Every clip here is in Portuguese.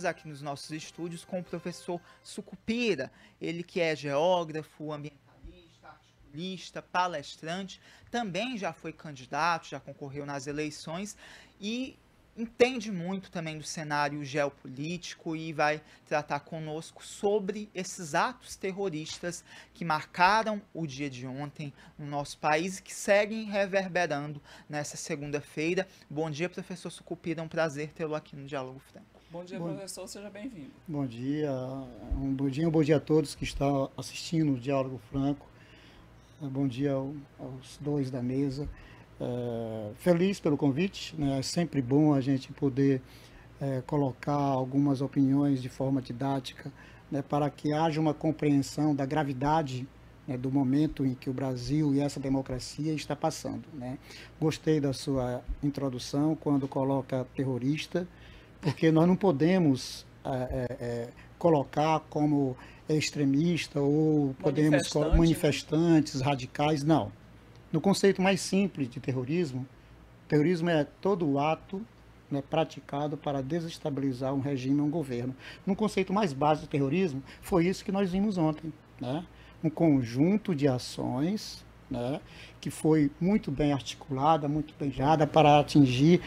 aqui nos nossos estúdios com o professor Sucupira, ele que é geógrafo, ambientalista, articulista, palestrante, também já foi candidato, já concorreu nas eleições e entende muito também do cenário geopolítico e vai tratar conosco sobre esses atos terroristas que marcaram o dia de ontem no nosso país e que seguem reverberando nessa segunda-feira. Bom dia, professor Sucupira, é um prazer tê-lo aqui no Diálogo Franco. Bom dia, professor, seja bem-vindo. Bom dia, bom dia a todos que estão assistindo o Diálogo Franco. Bom dia aos dois da mesa. Feliz pelo convite, né? É sempre bom a gente poder colocar algumas opiniões de forma didática, né, para que haja uma compreensão da gravidade, né, do momento em que o Brasil e essa democracia está passando, né? Gostei da sua introdução quando coloca terrorista, porque nós não podemos colocar como extremista ou podemos manifestantes radicais, não. No conceito mais simples de terrorismo, terrorismo é todo o ato, né, praticado para desestabilizar um regime ou um governo. No conceito mais básico de terrorismo, foi isso que nós vimos ontem, né? Um conjunto de ações, né, que foi muito bem articulada, muito planejada para atingir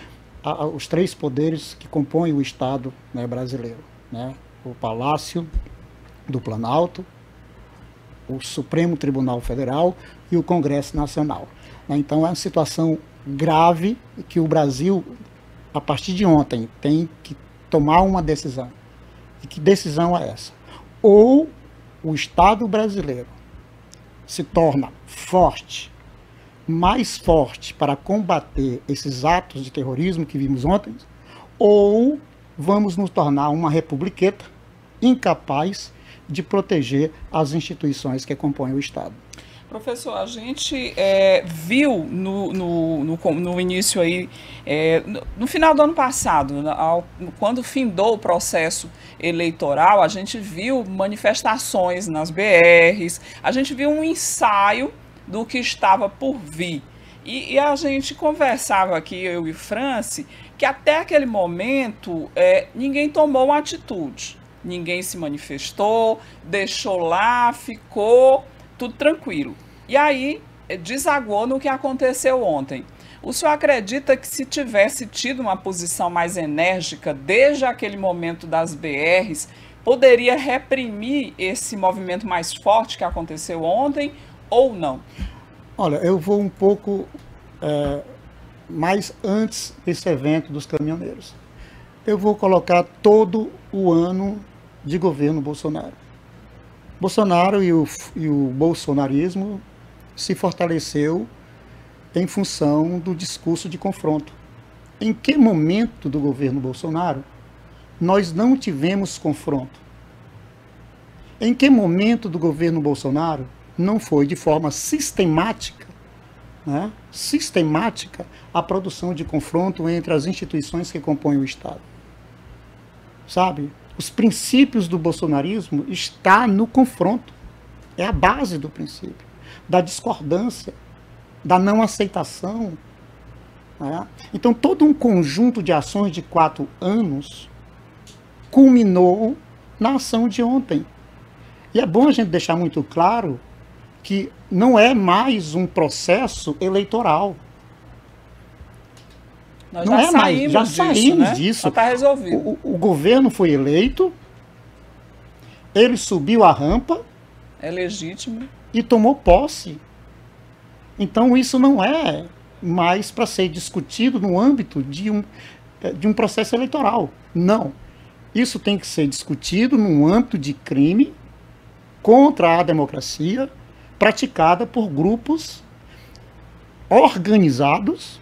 os três poderes que compõem o Estado, né, brasileiro, né? O Palácio do Planalto, o Supremo Tribunal Federal e o Congresso Nacional. Então é uma situação grave que o Brasil, a partir de ontem, tem que tomar uma decisão. E que decisão é essa? Ou o Estado brasileiro se torna forte, mais forte para combater esses atos de terrorismo que vimos ontem, ou vamos nos tornar uma republiqueta incapaz de proteger as instituições que compõem o Estado. Professor, a gente viu no início aí, no final do ano passado, quando findou o processo eleitoral, a gente viu manifestações nas BRs, a gente viu um ensaio do que estava por vir. E a gente conversava aqui, eu e Franci, que até aquele momento ninguém tomou uma atitude. Ninguém se manifestou, deixou lá, ficou tudo tranquilo. E aí desaguou no que aconteceu ontem. O senhor acredita que se tivesse tido uma posição mais enérgica desde aquele momento das BRs, poderia reprimir esse movimento mais forte que aconteceu ontem ou não? Olha, eu vou um pouco mais antes desse evento dos caminhoneiros. Eu vou colocar todo o ano de governo Bolsonaro. Bolsonaro e o bolsonarismo se fortaleceu em função do discurso de confronto. Em que momento do governo Bolsonaro nós não tivemos confronto? Em que momento do governo Bolsonaro não foi de forma sistemática, né, a produção de confronto entre as instituições que compõem o Estado? Sabe? Os princípios do bolsonarismo estão no confronto. É a base do princípio, da discordância, da não aceitação. Né? Então, todo um conjunto de ações de 4 anos culminou na ação de ontem. E é bom a gente deixar muito claro que não é mais um processo eleitoral. Nós não já saímos disso. Já está resolvido. O governo foi eleito, ele subiu a rampa. É legítimo. E tomou posse. Então isso não é mais para ser discutido no âmbito de um processo eleitoral. Não. Isso tem que ser discutido no âmbito de crime contra a democracia praticada por grupos organizados,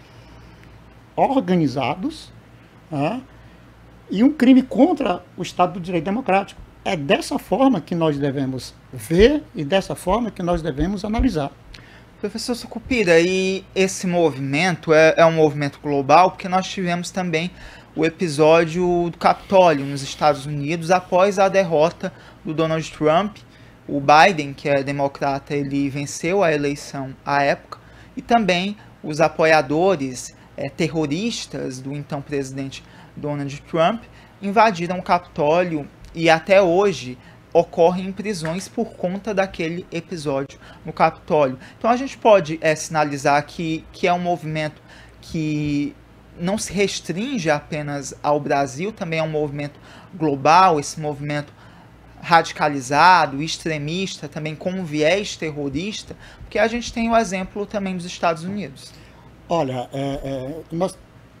e um crime contra o Estado do Direito Democrático. É dessa forma que nós devemos ver e dessa forma que nós devemos analisar. Professor Sucupira, e esse movimento é um movimento global, porque nós tivemos também o episódio do Capitólio nos Estados Unidos após a derrota do Donald Trump. O Biden, que é democrata, ele venceu a eleição à época, e também os apoiadores terroristas do então presidente Donald Trump invadiram o Capitólio e até hoje ocorrem prisões por conta daquele episódio no Capitólio. Então a gente pode sinalizar que é um movimento que não se restringe apenas ao Brasil, também é um movimento global, esse movimento radicalizado, extremista, também com um viés terrorista, porque a gente tem o exemplo também dos Estados Unidos. Olha, nós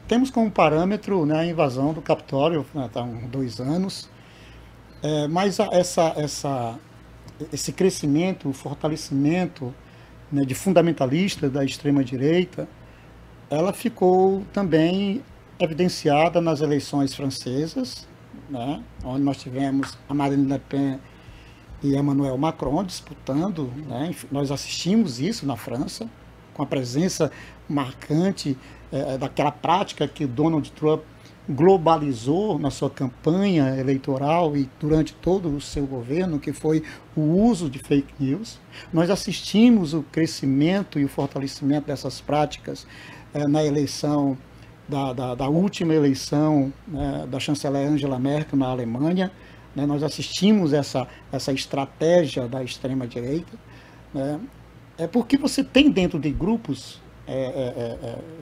temos como parâmetro, né, a invasão do Capitólio, há 2 anos, mas esse crescimento, o fortalecimento, né, de fundamentalista da extrema-direita, ela ficou também evidenciada nas eleições francesas, né, onde nós tivemos a Marine Le Pen e Emmanuel Macron disputando, né, nós assistimos isso na França, com a presença marcante daquela prática que Donald Trump globalizou na sua campanha eleitoral e durante todo o seu governo, que foi o uso de fake news. Nós assistimos o crescimento e o fortalecimento dessas práticas na eleição, da última eleição, né, da chanceler Angela Merkel na Alemanha. Né, nós assistimos essa estratégia da extrema-direita, né, porque você tem dentro de grupos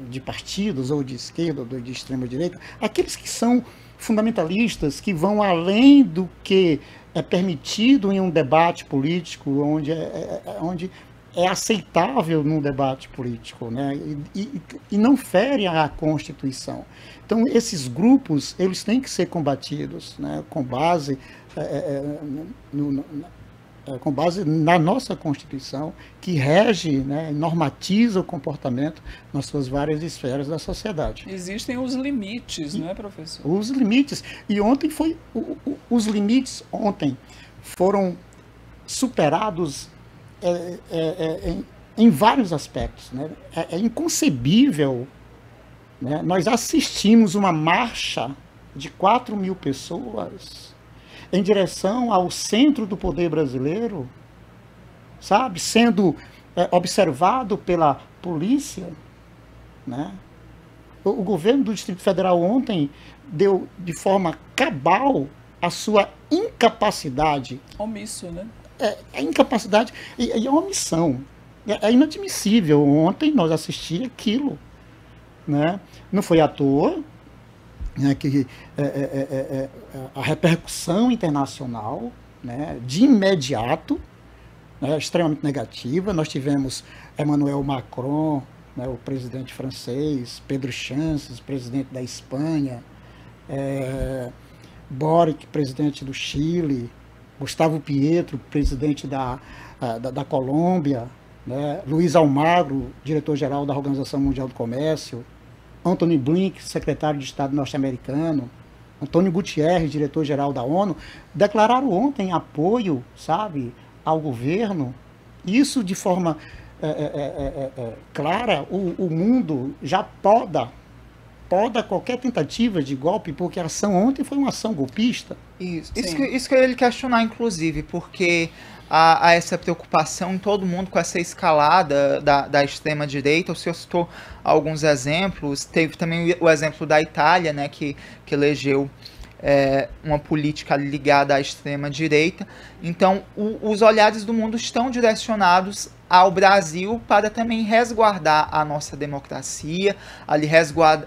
de partidos ou de esquerda ou de extrema-direita, aqueles que são fundamentalistas, que vão além do que é permitido em um debate político, onde é aceitável num debate político, né? E não fere a Constituição. Então, esses grupos, eles têm que ser combatidos, né? Com base na nossa Constituição, que rege, né, normatiza o comportamento nas suas várias esferas da sociedade. Existem os limites, não é, professor? Os limites. E ontem os limites ontem foram superados em vários aspectos. Né? É inconcebível, né? Nós assistimos uma marcha de 4.000 pessoas em direção ao centro do poder brasileiro, sabe, sendo observado pela polícia, né? O governo do Distrito Federal ontem deu de forma cabal a sua incapacidade. Omisso, né? É incapacidade e a omissão. É inadmissível. Ontem nós assistimos aquilo, né? Não foi à toa, né, que a repercussão internacional, né, de imediato, né, extremamente negativa. Nós tivemos Emmanuel Macron, né, o presidente francês, Pedro Sánchez, presidente da Espanha, Boric, presidente do Chile, Gustavo Pietro, presidente da Colômbia, né, Luiz Almagro, diretor-geral da Organização Mundial do Comércio, Antony Blinken, secretário de Estado norte-americano, Antônio Guterres, diretor-geral da ONU, declararam ontem apoio, sabe, ao governo. Isso de forma clara. O mundo já poda qualquer tentativa de golpe, porque a ação ontem foi uma ação golpista. Isso que eu ia lhe questionar, inclusive, porque há essa preocupação em todo mundo com essa escalada da extrema-direita. O senhor citou alguns exemplos, teve também o exemplo da Itália, né, que elegeu uma política ligada à extrema-direita. Então, os olhares do mundo estão direcionados ao Brasil para também resguardar a nossa democracia, ali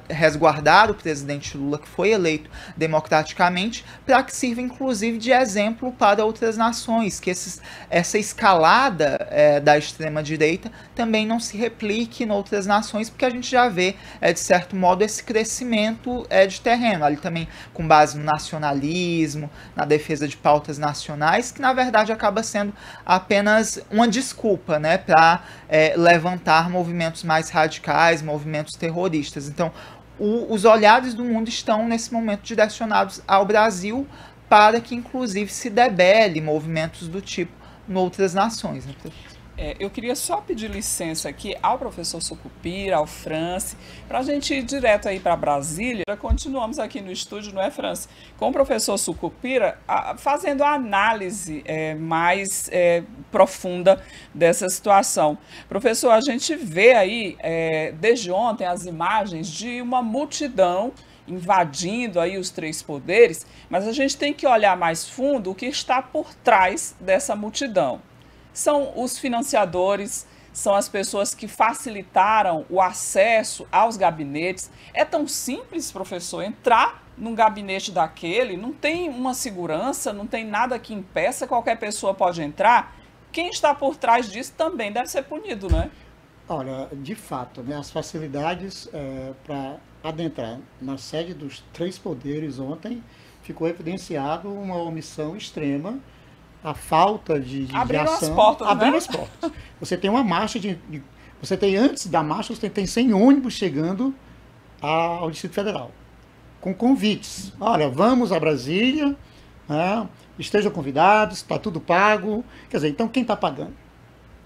resguardar o presidente Lula, que foi eleito democraticamente, para que sirva inclusive de exemplo para outras nações, que essa escalada da extrema-direita também não se replique em outras nações, porque a gente já vê, de certo modo, esse crescimento de terreno, ali também com base no nacionalismo, na defesa de pautas nacionais, que na verdade acaba sendo apenas uma desculpa, né, para levantar movimentos mais radicais, movimentos terroristas. Então, os olhares do mundo estão, nesse momento, direcionados ao Brasil para que, inclusive, se debele movimentos do tipo em outras nações. Né? Eu queria só pedir licença aqui ao professor Sucupira, ao France, para a gente ir direto aí para Brasília. Continuamos aqui no estúdio, não é, France? Com o professor Sucupira, fazendo a análise mais profunda dessa situação. Professor, a gente vê aí, desde ontem, as imagens de uma multidão invadindo aí os três poderes, mas a gente tem que olhar mais fundo o que está por trás dessa multidão. São os financiadores, são as pessoas que facilitaram o acesso aos gabinetes. É tão simples, professor, entrar num gabinete daquele, não tem uma segurança, não tem nada que impeça, qualquer pessoa pode entrar. Quem está por trás disso também deve ser punido, né? Olha, de fato, né, as facilidades para adentrar na sede dos três poderes ontem ficou evidenciado uma omissão extrema, a falta de Abriram ação. as portas, Abriram né? as portas. Você tem uma marcha você tem, antes da marcha, você tem 100 ônibus chegando ao Distrito Federal, com convites. Olha, vamos a Brasília, né, estejam convidados, está tudo pago. Quer dizer, então quem está pagando?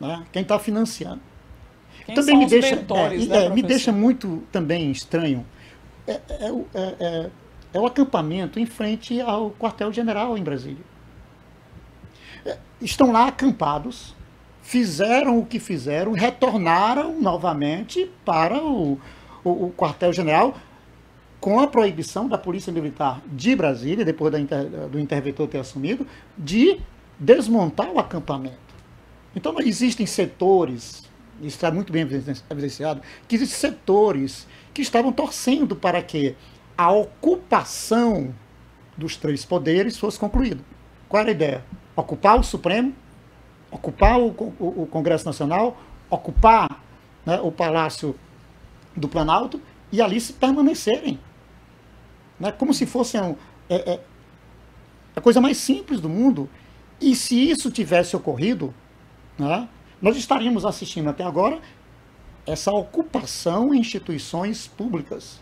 Né? Quem está financiando? Quem Também são me os deixa, mentores, né, me professor? deixa muito também estranho. É o acampamento em frente ao quartel-general em Brasília. Estão lá acampados, fizeram o que fizeram, retornaram novamente para o quartel-general com a proibição da Polícia Militar de Brasília, depois do interventor ter assumido, de desmontar o acampamento. Então, existem setores, isso está muito bem evidenciado, que existem setores que estavam torcendo para que a ocupação dos três poderes fosse concluída. Qual era a ideia? Ocupar o Supremo, ocupar o Congresso Nacional, ocupar, né, o Palácio do Planalto e ali se permanecerem. Né, como se fosse a coisa mais simples do mundo. E se isso tivesse ocorrido, né, nós estaríamos assistindo até agora essa ocupação em instituições públicas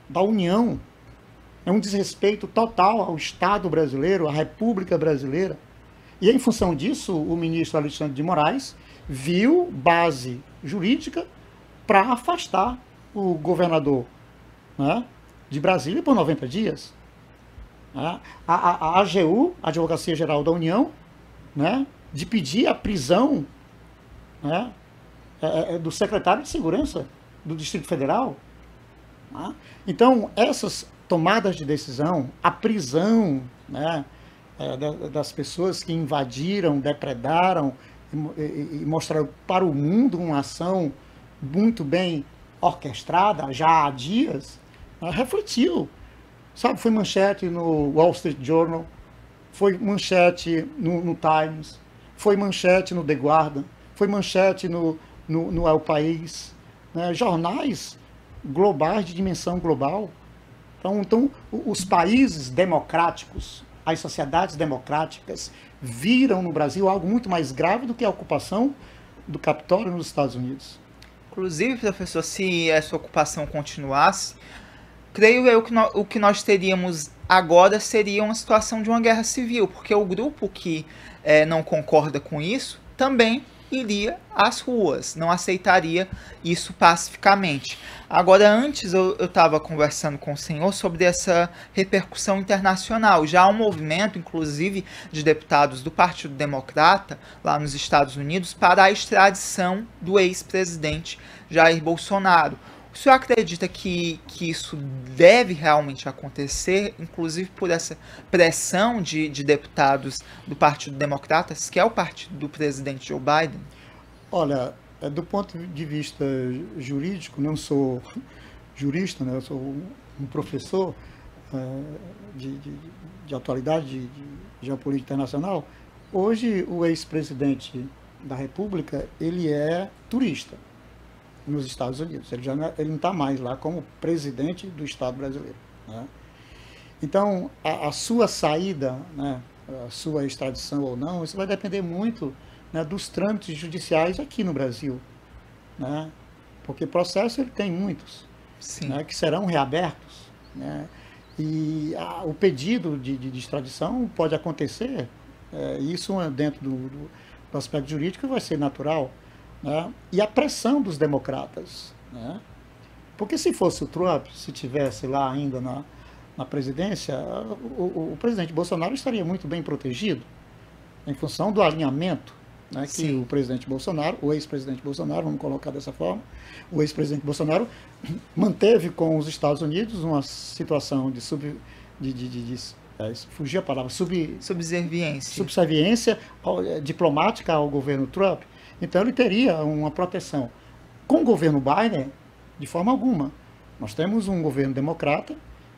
da União. É um desrespeito total ao Estado brasileiro, à República Brasileira. E em função disso, o ministro Alexandre de Moraes viu base jurídica para afastar o governador, né, de Brasília por 90 dias. A AGU, a Advocacia Geral da União, né, de pedir a prisão, né, do secretário de Segurança do Distrito Federal. Né? Então, essas tomadas de decisão, a prisão, né, das pessoas que invadiram, depredaram e mostraram para o mundo uma ação muito bem orquestrada, já há dias, refletiu. Sabe, foi manchete no Wall Street Journal, foi manchete no Times, foi manchete no The Guardian, foi manchete no El País, né? Jornais globais, de dimensão global. Então, os países democráticos, as sociedades democráticas, viram no Brasil algo muito mais grave do que a ocupação do Capitólio nos Estados Unidos. Inclusive, professor, se essa ocupação continuasse, creio eu que o que nós teríamos agora seria uma situação de uma guerra civil, porque o grupo que não concorda com isso também iria às ruas, não aceitaria isso pacificamente. Agora, antes eu estava conversando com o senhor sobre essa repercussão internacional. Já há um movimento, inclusive, de deputados do Partido Democrata, lá nos Estados Unidos, para a extradição do ex-presidente Jair Bolsonaro. O senhor acredita que isso deve realmente acontecer, inclusive por essa pressão de deputados do Partido Democrata, que é o partido do presidente Joe Biden? Olha, do ponto de vista jurídico, não sou jurista, né? Eu sou um professor de atualidade, de geopolítica internacional. Hoje, o ex-presidente da República, ele é turista nos Estados Unidos. Ele não está mais lá como presidente do Estado brasileiro. Né? Então, a sua saída, né, a sua extradição ou não, isso vai depender muito, né, dos trâmites judiciais aqui no Brasil. Né? Porque processo ele tem muitos, né, que serão reabertos. Né? E o pedido de extradição pode acontecer, isso dentro do aspecto jurídico vai ser natural. Né? E a pressão dos democratas. Né? Porque se fosse o Trump, se tivesse lá ainda na presidência, o presidente Bolsonaro estaria muito bem protegido em função do alinhamento, né, que Sim. o presidente Bolsonaro, o ex-presidente Bolsonaro, vamos colocar dessa forma, o ex-presidente Bolsonaro manteve com os Estados Unidos uma situação de fugir a palavra, Subserviência. diplomática ao governo Trump. Então ele teria uma proteção. Com o governo Biden, de forma alguma. Nós temos um governo democrata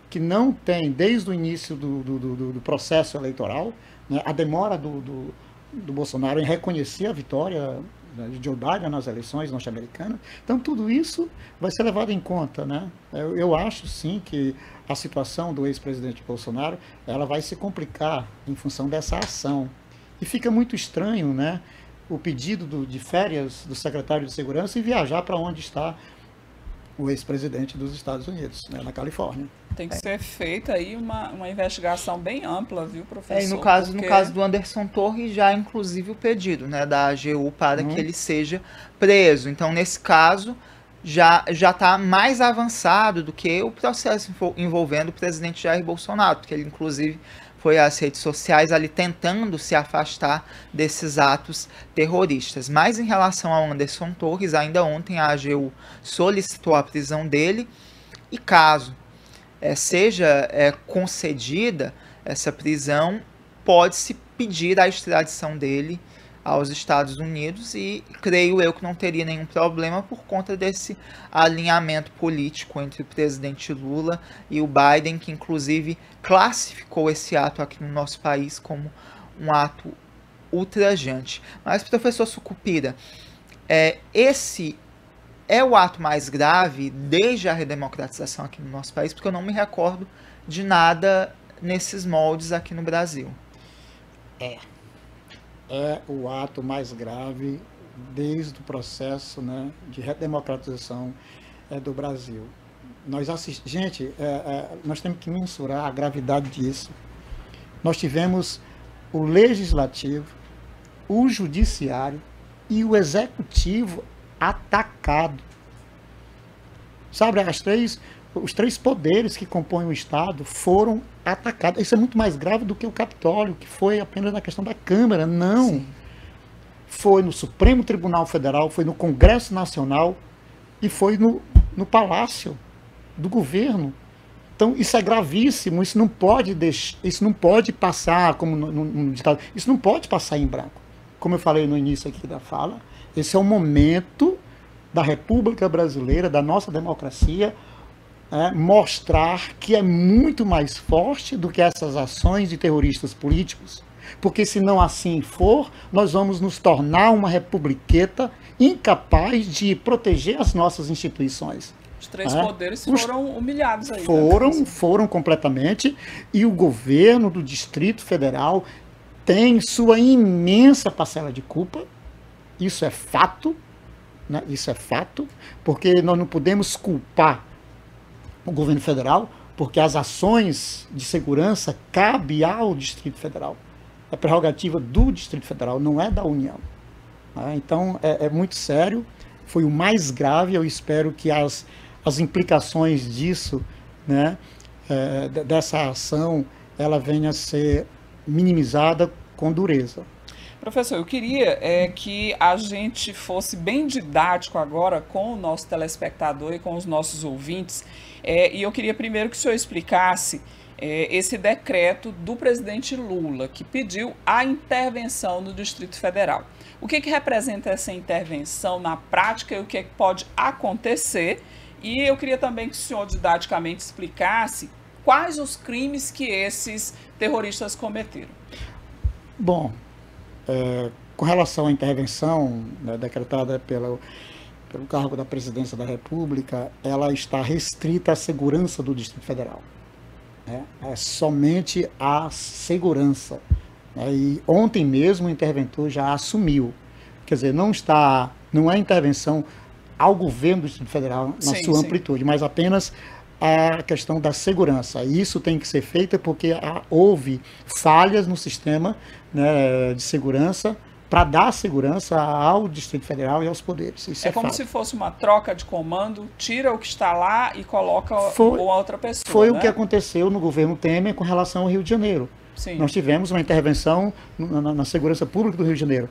que não tem, desde o início do processo eleitoral, né, a demora do Bolsonaro em reconhecer a vitória, né, de Joe Biden nas eleições norte-americanas. Então, tudo isso vai ser levado em conta, né? Eu acho, sim, que a situação do ex-presidente Bolsonaro ela vai se complicar em função dessa ação. E fica muito estranho, né, o pedido de férias do secretário de Segurança e viajar para onde está o ex-presidente dos Estados Unidos, né, na Califórnia. Tem que ser feita aí uma investigação bem ampla, viu, professor? E no caso do Anderson Torres, já inclusive o pedido, né, da AGU para que ele seja preso. Então, nesse caso, já está mais avançado do que o processo envolvendo o presidente Jair Bolsonaro, porque ele, inclusive, foi às redes sociais ali tentando se afastar desses atos terroristas. Mas em relação ao Anderson Torres, ainda ontem a AGU solicitou a prisão dele e caso seja concedida essa prisão, pode-se pedir a extradição dele aos Estados Unidos e creio eu que não teria nenhum problema por conta desse alinhamento político entre o presidente Lula e o Biden, que inclusive classificou esse ato aqui no nosso país como um ato ultrajante. Mas, professor Sucupira, esse é o ato mais grave desde a redemocratização aqui no nosso país, porque eu não me recordo de nada nesses moldes aqui no Brasil. É o ato mais grave desde o processo, né, de redemocratização do Brasil. Gente, nós temos que mensurar a gravidade disso. Nós tivemos o Legislativo, o Judiciário e o Executivo atacado. Sabe, os três poderes que compõem o Estado foram atacados. Isso é muito mais grave do que o Capitólio, que foi apenas na questão da Câmara. Não. Sim. Foi no Supremo Tribunal Federal, foi no Congresso Nacional e foi no Palácio do Governo. Então, isso é gravíssimo, isso não pode passar como no ditado, isso não pode passar em branco. Como eu falei no início aqui da fala, esse é o momento da República Brasileira, da nossa democracia, mostrar que é muito mais forte do que essas ações de terroristas políticos, porque se não assim for, nós vamos nos tornar uma republiqueta incapaz de proteger as nossas instituições. Os três poderes foram humilhados aí. Foram completamente, e o governo do Distrito Federal tem sua imensa parcela de culpa, isso é fato, né? Isso é fato, porque nós não podemos culpar o governo federal, porque as ações de segurança cabem ao Distrito Federal. É prerrogativa do Distrito Federal, não é da União. Então, é muito sério, foi o mais grave. Eu espero que as implicações disso, né, dessa ação, ela venha a ser minimizada com dureza. Professor, eu queria que a gente fosse bem didático agora com o nosso telespectador e com os nossos ouvintes, e eu queria primeiro que o senhor explicasse esse decreto do presidente Lula, que pediu a intervenção no Distrito Federal. O que representa essa intervenção na prática e o que pode acontecer? E eu queria também que o senhor didaticamente explicasse quais os crimes que esses terroristas cometeram. Bom, com relação à intervenção, né, decretada pelo cargo da presidência da República, ela está restrita à segurança do Distrito Federal. É somente a segurança. E ontem mesmo o interventor já assumiu. Quer dizer, não é intervenção ao governo do Distrito Federal na sua amplitude, mas apenas a questão da segurança. E isso tem que ser feito porque houve falhas no sistema, né, de segurança para dar segurança ao Distrito Federal e aos poderes. Isso é como fato. Se fosse uma troca de comando, tira o que está lá e coloca outra pessoa. Foi, né? O que aconteceu no governo Temer com relação ao Rio de Janeiro. Sim. Nós tivemos uma intervenção na segurança pública do Rio de Janeiro.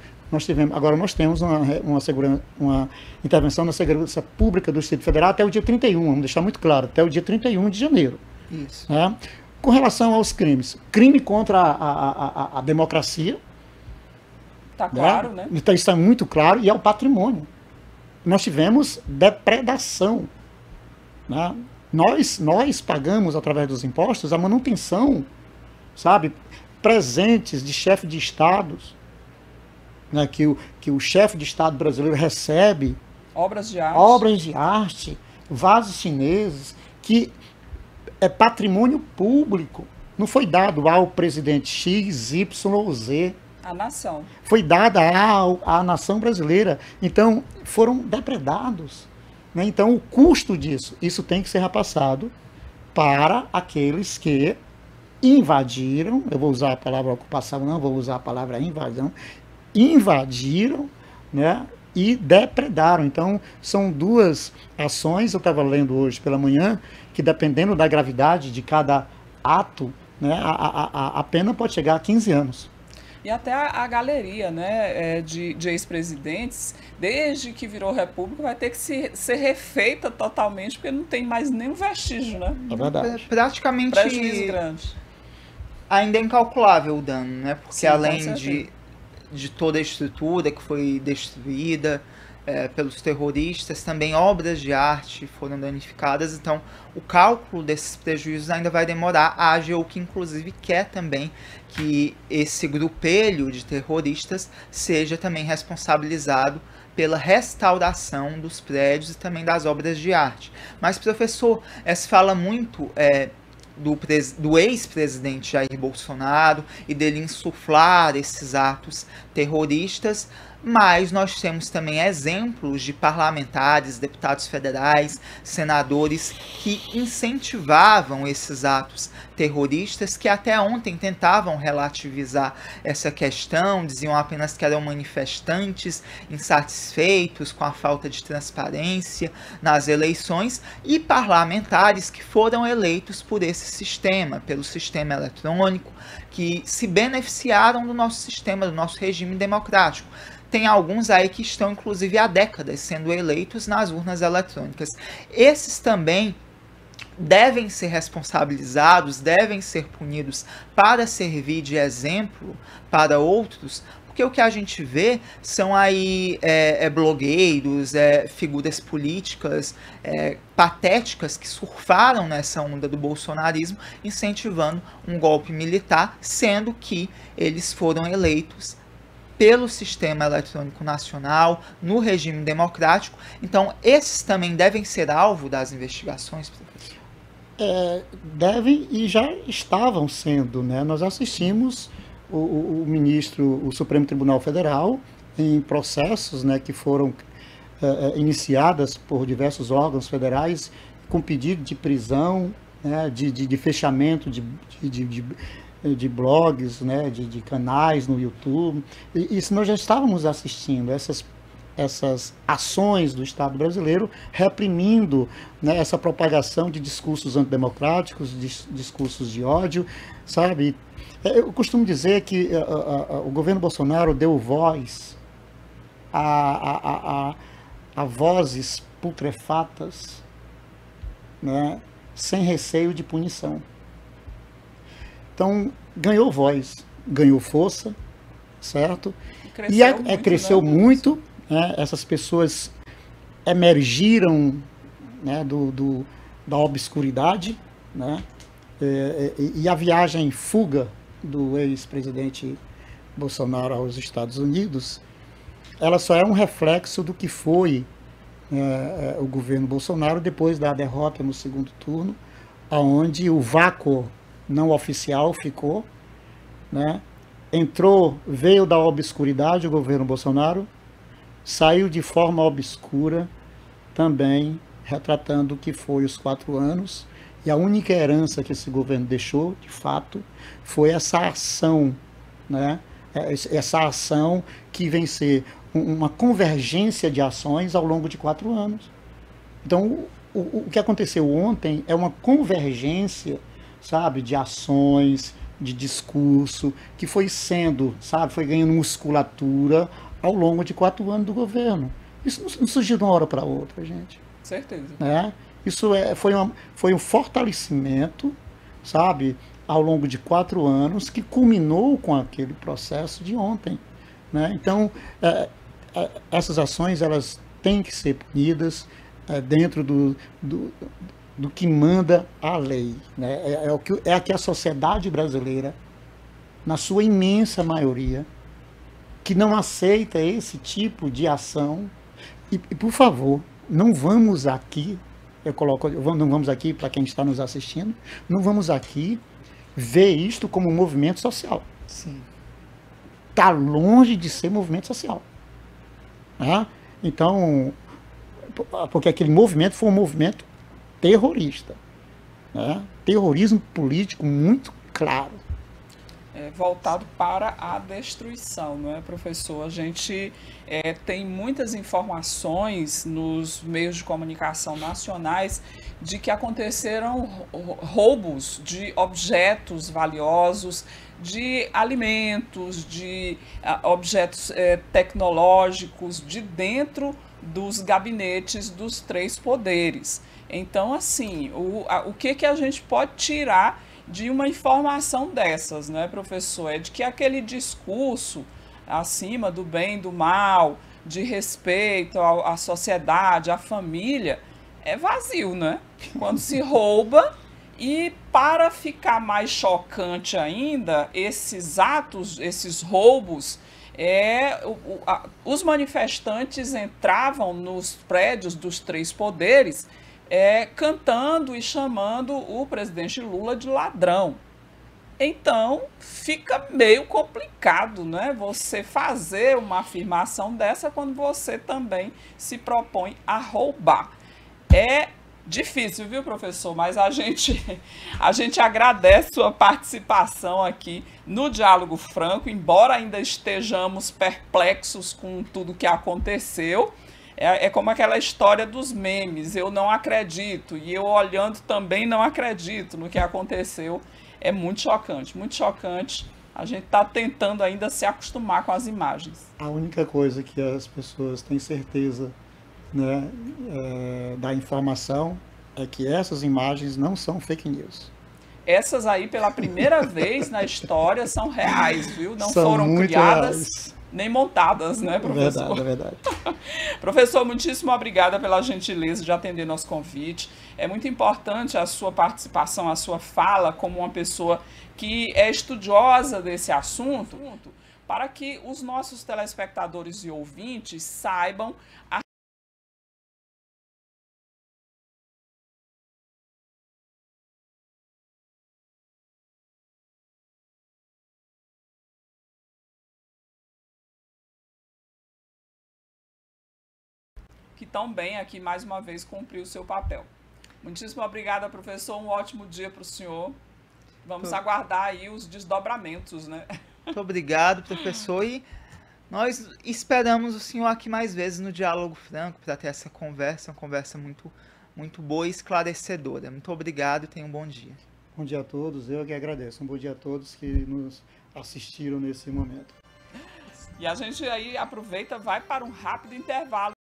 Agora nós temos uma intervenção na segurança pública do Distrito Federal até o dia 31, vamos deixar muito claro, até o dia 31 de janeiro. Isso. Né? Com relação aos crimes, crime contra a democracia. Está claro, né? Então, isso é muito claro, e ao patrimônio. Nós tivemos depredação. Né? Nós pagamos, através dos impostos, a manutenção, sabe, presentes de chefe de estados, né, que o chefe de estado brasileiro recebe, obras de arte, vasos chineses, que é patrimônio público. Não foi dado ao presidente X, Y ou Z. A nação. Foi dada à nação brasileira. Então, foram depredados. Né? Então, o custo disso, isso tem que ser repassado para aqueles que invadiram, eu vou usar a palavra ocupação, não vou usar a palavra invasão, invadiram, né, e depredaram. Então, são duas ações, eu estava lendo hoje pela manhã, que dependendo da gravidade de cada ato, né, a pena pode chegar a 15 anos. E até a galeria, né, de ex-presidentes, desde que virou república, vai ter que ser refeita totalmente, porque não tem mais nenhum vestígio, né? É verdade. Praticamente prejuízo grande. Ainda é incalculável o dano, né? Porque sim, além de toda a estrutura que foi destruída pelos terroristas, também obras de arte foram danificadas, então o cálculo desses prejuízos ainda vai demorar. A AGU, que inclusive quer também que esse grupelho de terroristas seja também responsabilizado pela restauração dos prédios e também das obras de arte. Mas, professor, se fala muito do ex-presidente Jair Bolsonaro e dele insuflar esses atos terroristas, mas nós temos também exemplos de parlamentares, deputados federais, senadores que incentivavam esses atos terroristas, que até ontem tentavam relativizar essa questão, diziam apenas que eram manifestantes insatisfeitos com a falta de transparência nas eleições, e parlamentares que foram eleitos por esse sistema, pelo sistema eletrônico, que se beneficiaram do nosso sistema, do nosso regime democrático. Tem alguns aí que estão, inclusive, há décadas sendo eleitos nas urnas eletrônicas. Esses também devem ser responsabilizados, devem ser punidos para servir de exemplo para outros, porque o que a gente vê são aí blogueiros, figuras políticas patéticas que surfaram nessa onda do bolsonarismo, incentivando um golpe militar, sendo que eles foram eleitos pelo sistema eletrônico nacional, no regime democrático. Então, esses também devem ser alvo das investigações, professor? Devem e já estavam sendo, né? Nós assistimos o Supremo Tribunal Federal em processos, né, que foram iniciadas por diversos órgãos federais com pedido de prisão, né, de fechamento de blogs, né, de canais no YouTube. E isso nós já estávamos assistindo, essas ações do Estado brasileiro reprimindo, né, essa propagação de discursos antidemocráticos, discursos de ódio, sabe? Eu costumo dizer que o governo Bolsonaro deu voz a vozes putrefatas, né, sem receio de punição. Então, ganhou voz, ganhou força, certo? Cresceu muito, né? Essas pessoas emergiram, né, da obscuridade, né? E a viagem fuga do ex-presidente Bolsonaro aos Estados Unidos, ela só é um reflexo do que foi o governo Bolsonaro depois da derrota no segundo turno, onde o vácuo não oficial ficou, né? Veio da obscuridade o governo Bolsonaro, saiu de forma obscura também, retratando o que foi os 4 anos, e a única herança que esse governo deixou, de fato, foi essa ação, né? Essa ação que vem ser uma convergência de ações ao longo de 4 anos. Então, o que aconteceu ontem é uma convergência, sabe, de ações, de discurso, que foi sendo, sabe, foi ganhando musculatura ao longo de 4 anos do governo. Isso não surgiu de uma hora para outra, gente. Certeza. Né? Isso foi um fortalecimento, sabe, ao longo de 4 anos, que culminou com aquele processo de ontem. Né? Então, essas ações, elas têm que ser punidas dentro do que manda a lei. Né? É que a sociedade brasileira, na sua imensa maioria, que não aceita esse tipo de ação. E por favor, não vamos aqui, não vamos aqui para quem está nos assistindo, não vamos aqui ver isto como um movimento social. Sim. Está longe de ser movimento social. Né? Então, porque aquele movimento foi um movimento terrorista. Né? Terrorismo político muito claro. Voltado para a destruição, não é, professor? A gente tem muitas informações nos meios de comunicação nacionais de que aconteceram roubos de objetos valiosos, de alimentos, de objetos tecnológicos de dentro dos gabinetes dos 3 poderes. Então, assim, o que a gente pode tirar de uma informação dessas, né, professor? É de que aquele discurso acima do bem e do mal, de respeito à sociedade, à família, é vazio, né? Quando se rouba. E para ficar mais chocante ainda, esses atos, esses roubos, os manifestantes entravam nos prédios dos 3 poderes cantando e chamando o presidente Lula de ladrão. Então, fica meio complicado, né, você fazer uma afirmação dessa quando você também se propõe a roubar. É difícil, viu, professor? Mas a gente agradece sua participação aqui no Diálogo Franco, embora ainda estejamos perplexos com tudo que aconteceu. É como aquela história dos memes, eu não acredito, e eu olhando também não acredito no que aconteceu. É muito chocante, muito chocante. A gente está tentando ainda se acostumar com as imagens. A única coisa que as pessoas têm certeza, né, da informação é que essas imagens não são fake news. Essas aí, pela primeira vez na história, são reais, viu? Não são foram criadas reais. Nem montadas, né, professor? É verdade. Professor, muitíssimo obrigada pela gentileza de atender nosso convite. É muito importante a sua participação, a sua fala como uma pessoa que é estudiosa desse assunto, para que os nossos telespectadores e ouvintes saibam que tão bem aqui mais uma vez cumpriu o seu papel. Muitíssimo obrigada, professor. Um ótimo dia para o senhor. Vamos aguardar aí os desdobramentos, né? Muito obrigado, professor. E nós esperamos o senhor aqui mais vezes no Diálogo Franco para ter essa conversa, uma conversa muito, muito boa e esclarecedora. Muito obrigado e tenha um bom dia. Bom dia a todos, eu que agradeço. Um bom dia a todos que nos assistiram nesse momento. E a gente aí aproveita, vai para um rápido intervalo.